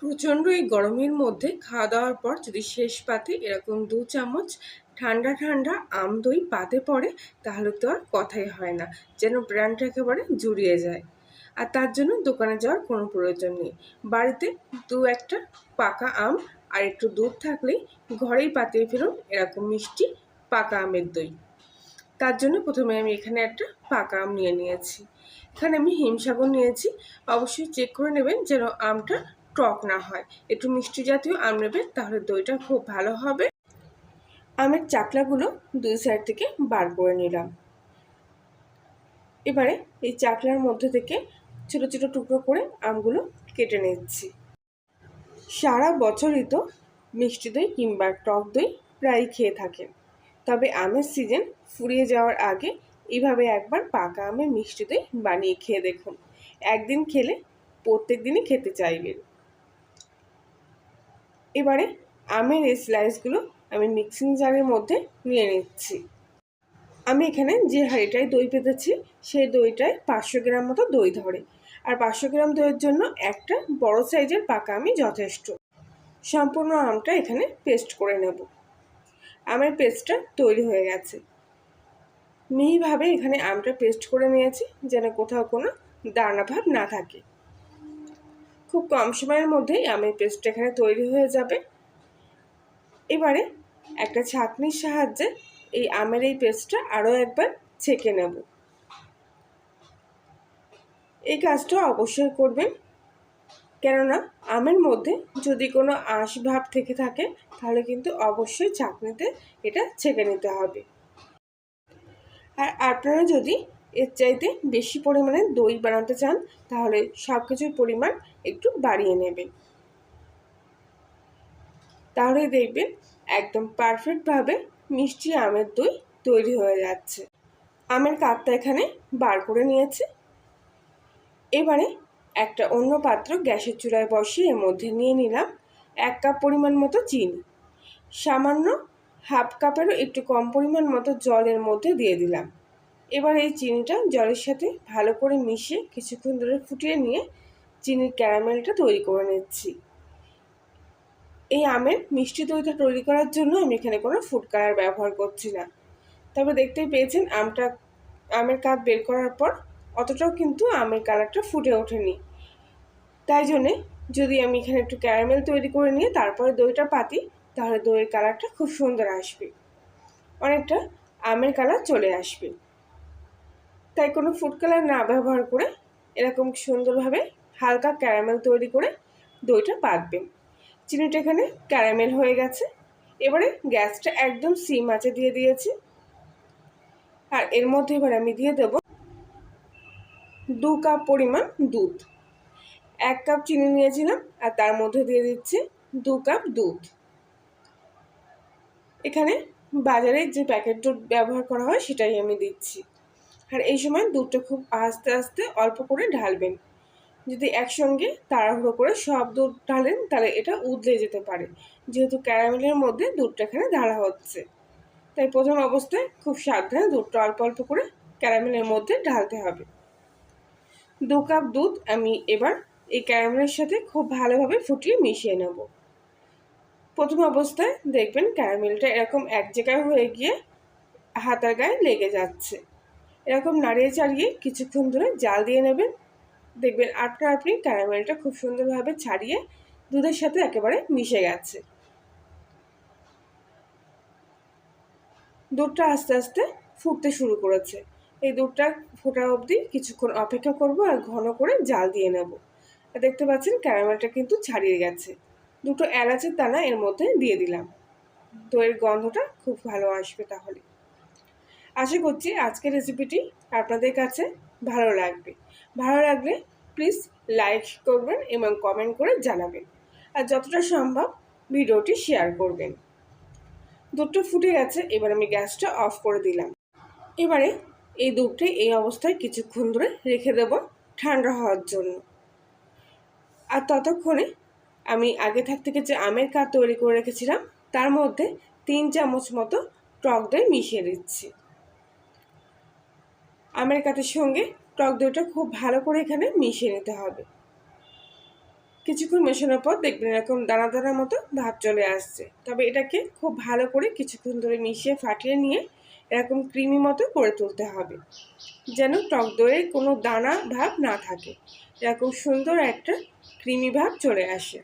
প্রচণ্ড এই গরমের মধ্যে খাওয়া দাওয়ার পর যদি শেষ পাতে এরকম 2 চামচ ঠান্ডা ঠান্ডা আম দই পাতে পড়ে, তাহলে তো আর কথাই হয় না, যেন প্রাণটা একেবারে জুড়িয়ে যায়। আর তার জন্য দোকানে যাওয়ার কোনো প্রয়োজন নেই। বাড়িতে একটা পাকা আম আর একটু দুধ থাকলেই ঘরেই পাতিয়ে ফেলুন এরকম মিষ্টি পাকা আমের দই। তার জন্য প্রথমে আমি এখানে একটা পাকা আম নিয়ে নিয়েছি। এখানে আমি হিমসাগর নিয়েছি। অবশ্যই চেক করে নেবেন যেন আমটা টক না হয়, একটু মিষ্টি জাতীয় আম নেবেন, তাহলে দইটা খুব ভালো হবে। আমের চাকলাগুলো দুই সাইড থেকে বার করে নিলাম। এবারে এই চাকলার মধ্যে থেকে ছোট ছোট টুকরো করে আমগুলো কেটে নিচ্ছি। সারা বছরই তো মিষ্টি দই কিংবা টক দই প্রায় খেয়ে থাকেন, তবে আমের সিজন ফুরিয়ে যাওয়ার আগে এইভাবে একবার পাকা আমের মিষ্টি দই বানিয়ে খেয়ে দেখুন। একদিন খেলে প্রত্যেক দিনই খেতে চাইবেন। এবারে আমের এই স্লাইসগুলো আমি মিক্সিং জারের মধ্যে নিয়ে নিচ্ছি। আমি এখানে যে হাঁড়িটায় দই পেতেছি সেই দইটায় 500 গ্রাম মতো দই ধরে, আর 500 গ্রাম দইয়ের জন্য একটা বড় সাইজের পাকা আমি যথেষ্ট। সম্পূর্ণ আমটা এখানে পেস্ট করে নেব। আমের পেস্টটা তৈরি হয়ে গেছে। মিহিভাবে এখানে আমটা পেস্ট করে নিয়েছি যেন কোথাও কোনো দানা ভাব না থাকে। খুব কম সময়ের মধ্যেই আমের পেস্টটা এখানে তৈরি হয়ে যাবে। এবারে একটা ছাঁকনির সাহায্যে এই আমের এই পেস্টটা আরও একবার ছেঁকে নেব। এই কাজটা অবশ্যই করবেন, কেননা আমের মধ্যে যদি কোনো আঁশ ভাব থেকে থাকে তাহলে কিন্তু অবশ্যই ছাঁকনিতে এটা ছেঁকে নিতে হবে। আর আপনারা যদি এর চাইতে বেশি পরিমাণে দই বানাতে চান তাহলে সব কিছুর পরিমাণ একটু বাড়িয়ে নেবেন, তাহলে দেখবেন একদম পারফেক্টভাবে মিষ্টি আমের দই তৈরি হয়ে যাচ্ছে। আমের কাপটা এখানে বার করে নিয়েছি। এবারে একটা অন্য পাত্র গ্যাসের চুলায় বসিয়ে এর মধ্যে নিয়ে নিলাম 1 কাপ পরিমাণ মতো চিনি। সামান্য হাফ কাপেরও একটু কম পরিমাণ মতো জলের মধ্যে দিয়ে দিলাম। এবার এই চিনিটা জলের সাথে ভালো করে মিশিয়ে কিছুক্ষণ ধরে ফুটিয়ে নিয়ে চিনির ক্যারামেলটা তৈরি করে নিচ্ছি। এই আমের মিষ্টি দইটা তৈরি করার জন্য আমি এখানে কোনো ফুড কালার ব্যবহার করছি না। তবে দেখতেই পেয়েছেন আমের কাপ বের করার পর অতটাও কিন্তু আমের কালারটা ফুটে ওঠেনি। তাই জন্যে যদি আমি এখানে একটু ক্যারামেল তৈরি করে নিয়ে তারপরে দইটা পাতি, তাহলে দইয়ের কালারটা খুব সুন্দর আসবে, অনেকটা আমের কালার চলে আসবে। তাই কোনো ফুড কালার না ব্যবহার করে এরকম সুন্দরভাবে হালকা ক্যারামেল তৈরি করে দইটা পাতবেন। চিনিটা এখানে ক্যারামেল হয়ে গেছে। এবারে গ্যাসটা একদম সিম আঁচে দিয়ে দিয়েছি। আর এর মধ্যে এবার আমি দিয়ে দেব 2 কাপ পরিমাণ দুধ। 1 কাপ চিনি নিয়েছিলাম আর তার মধ্যে দিয়ে দিচ্ছি 2 কাপ দুধ। এখানে বাজারে যে প্যাকেট দুধ ব্যবহার করা হয় সেটাই আমি দিচ্ছি। আর এই সময় দুধটা খুব আস্তে আস্তে অল্প করে ঢালবেন। যদি একসঙ্গে তাড়াহুড়ো করে সব দুধ ঢালেন তাহলে এটা উতলে যেতে পারে, যেহেতু ক্যারামেলের মধ্যে দুধটা এখানে ঢালা হচ্ছে। তাই প্রথম অবস্থায় খুব সাবধানে দুধটা অল্প অল্প করে ক্যারামেলের মধ্যে ঢালতে হবে। 2 কাপ দুধ আমি এবার এই ক্যারামেলের সাথে খুব ভালোভাবে ফুটিয়ে মিশিয়ে নেব। প্রথম অবস্থায় দেখবেন ক্যারামেলটা এরকম এক জায়গায় হয়ে গিয়ে হাতার গায়ে লেগে যাচ্ছে। এরকম নাড়িয়ে চাড়িয়ে কিছুক্ষণ ধরে জাল দিয়ে নেবেন। দেখবেন আপনি ক্যারামেলটা খুব সুন্দরভাবে ছাড়িয়ে দুধের সাথে একেবারে মিশে গেছে। দুধটা আস্তে আস্তে ফুটতে শুরু করেছে। এই দুধটা ফোটা অবধি কিছুক্ষণ অপেক্ষা করব আর ঘন করে জাল দিয়ে নেব। দেখতে পাচ্ছেন ক্যারামেলটা কিন্তু ছাড়িয়ে গেছে। 2টো এলাচের দানা এর মধ্যে দিয়ে দিলাম, দইয়ের গন্ধটা খুব ভালো আসবে। তাহলে আশা করছি আজকের রেসিপিটি আপনাদের কাছে ভালো লাগবে। ভালো লাগলে প্লিজ লাইক করবেন এবং কমেন্ট করে জানাবেন, আর যতটা সম্ভব ভিডিওটি শেয়ার করবেন। দুধটা ফুটে গেছে, এবার আমি গ্যাসটা অফ করে দিলাম। এবারে এই দুধটা এই অবস্থায় কিছুক্ষণ ধরে রেখে দেব ঠান্ডা হওয়ার জন্য। আর ততক্ষণে আমি আগে থেকে যে আমের কাপ তৈরি করে রেখেছিলাম তার মধ্যে 3 চামচ মতো টক দই মিশিয়ে দিচ্ছি। আমের কাঠের সঙ্গে টক দইটা খুব ভালো করে এখানে মিশিয়ে নিতে হবে। কিছুক্ষণ মেশানোর পর দেখবেন এরকম দানা দানার মতো ভাব চলে আসছে। তবে এটাকে খুব ভালো করে কিছুক্ষণ ধরে মিশিয়ে ফাটিয়ে নিয়ে এরকম ক্রিমি মতো করে তুলতে হবে, যেন টক দইয়ে কোনো দানা ভাব না থাকে। এরকম সুন্দর একটা ক্রিমি ভাব চলে আসে।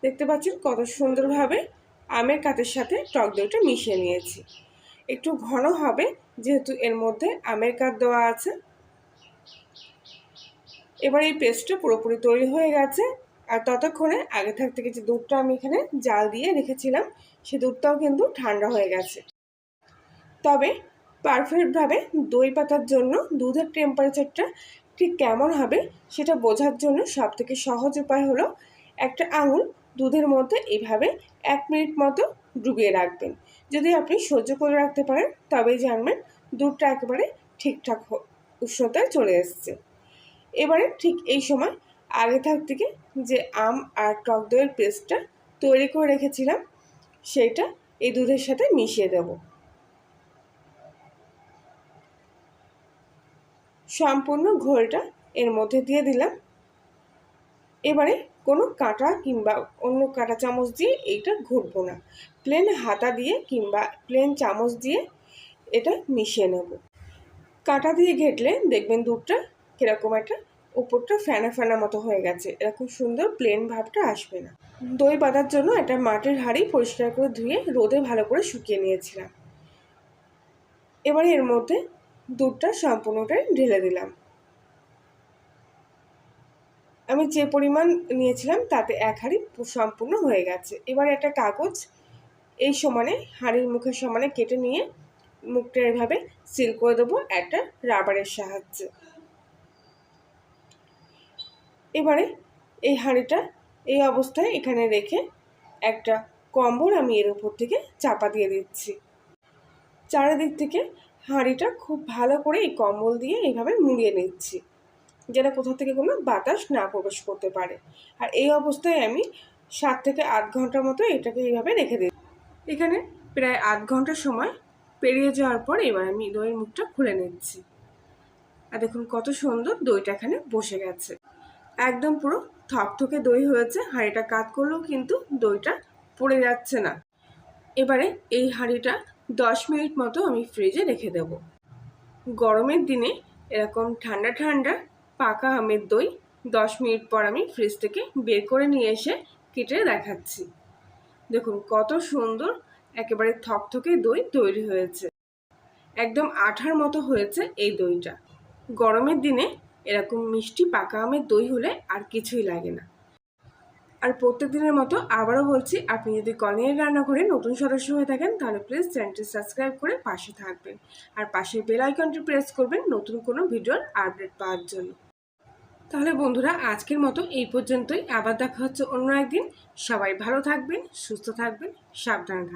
দেখতে পাচ্ছেন কত সুন্দরভাবে আমের কাতের সাথে টক দইটা মিশিয়ে নিয়েছি। একটু ঘন হবে যেহেতু এর মধ্যে আমের কাত দেওয়া আছে। এবার এই পেস্টটা পুরোপুরি তৈরি হয়ে গেছে। আর ততক্ষণে আগে থাকতে যে দুধটা আমি এখানে জাল দিয়ে রেখেছিলাম সে দুধটাও কিন্তু ঠান্ডা হয়ে গেছে। তবে পারফেক্টভাবে দই পাতার জন্য দুধের টেম্পারেচারটা ঠিক কেমন হবে সেটা বোঝার জন্য সবথেকে সহজ উপায় হলো একটা আঙুল দুধের মধ্যে এইভাবে 1 মিনিট মতো ডুবিয়ে রাখবেন। যদি আপনি সহ্য করে রাখতে পারেন তবেই জানবেন দুধটা একেবারে ঠিকঠাক উষ্ণতায় চলে এসছে। এবারে ঠিক এই সময় আগে থেকে যে আম আর টক দইয়ের পেস্টটা তৈরি করে রেখেছিলাম সেইটা এই দুধের সাথে মিশিয়ে দেব। সম্পূর্ণ ঘোলটা এর মধ্যে দিয়ে দিলাম। এবারে কোনো কাঁটা কিংবা অন্য কাঁটা চামচ দিয়ে এইটা ঘুরবো না, প্লেন হাতা দিয়ে কিংবা প্লেন চামচ দিয়ে এটা মিশিয়ে নেব। কাঁটা দিয়ে ঘেটলে দেখবেন দুধটা কীরকম একটা উপরটা ফেনা ফেনা মতো হয়ে গেছে, এরকম সুন্দর প্লেন ভাবটা আসবে না। দই বাঁধার জন্য একটা মাটির হাঁড়ি পরিষ্কার করে ধুয়ে রোদে ভালো করে শুকিয়ে নিয়েছিলাম। এবারে এর মধ্যে দুধটা সম্পূর্ণটাই ঢেলে দিলাম। আমি যে পরিমাণ নিয়েছিলাম তাতে 1 হাঁড়ি সম্পূর্ণ হয়ে গেছে। এবার একটা কাগজ এই সমানে হাঁড়ির মুখের সমানে কেটে নিয়ে মুখটা এভাবে সিল করে দেবো একটা রাবারের সাহায্যে। এবারে এই হাঁড়িটা এই অবস্থায় এখানে রেখে একটা কম্বল আমি এর উপর থেকে চাপা দিয়ে দিচ্ছি। চারিদিক থেকে হাঁড়িটা খুব ভালো করে এই কম্বল দিয়ে এইভাবে মুড়িয়ে নিচ্ছি, যেন কোথাও থেকে কোনো বাতাস না প্রবেশ করতে পারে। আর এই অবস্থায় আমি 7 থেকে 8 ঘন্টার মতো এটাকে এইভাবে রেখে দিই। এখানে প্রায় 8 ঘন্টার সময় পেরিয়ে যাওয়ার পর এবার আমি দইয়ের মুখটা খুলে নিচ্ছি। আর দেখুন কত সুন্দর দইটা এখানে বসে গেছে, একদম পুরো থকথকে দই হয়েছে। হাঁড়িটা কাত করলেও কিন্তু দইটা পড়ে যাচ্ছে না। এবারে এই হাঁড়িটা 10 মিনিট মতো আমি ফ্রিজে রেখে দেব। গরমের দিনে এরকম ঠান্ডা ঠান্ডা পাকা আমের দই 10 মিনিট পর আমি ফ্রিজ থেকে বের করে নিয়ে এসে কেটে দেখাচ্ছি। দেখুন কত সুন্দর একেবারে থকথকে দই তৈরি হয়েছে, একদম আঠার মতো হয়েছে এই দইটা। গরমের দিনে এরকম মিষ্টি পাকা আমের দই হলে আর কিছুই লাগে না। আর প্রত্যেক দিনের মতো আবারও বলছি, আপনি যদি কলিনের রান্নাঘরে নতুন সদস্য হয়ে থাকেন তাহলে প্লিজ চ্যানেলটি সাবস্ক্রাইব করে পাশে থাকবেন আর পাশের বেল আইকনটি প্রেস করবেন নতুন কোনো ভিডিওর আপডেট পাওয়ার জন্য। তাহলে বন্ধুরা আজকের মতো এই পর্যন্তই, আবার দেখা হচ্ছে অন্য একদিন। সবাই ভালো থাকবেন, সুস্থ থাকবেন, সাবধানে থাকবেন।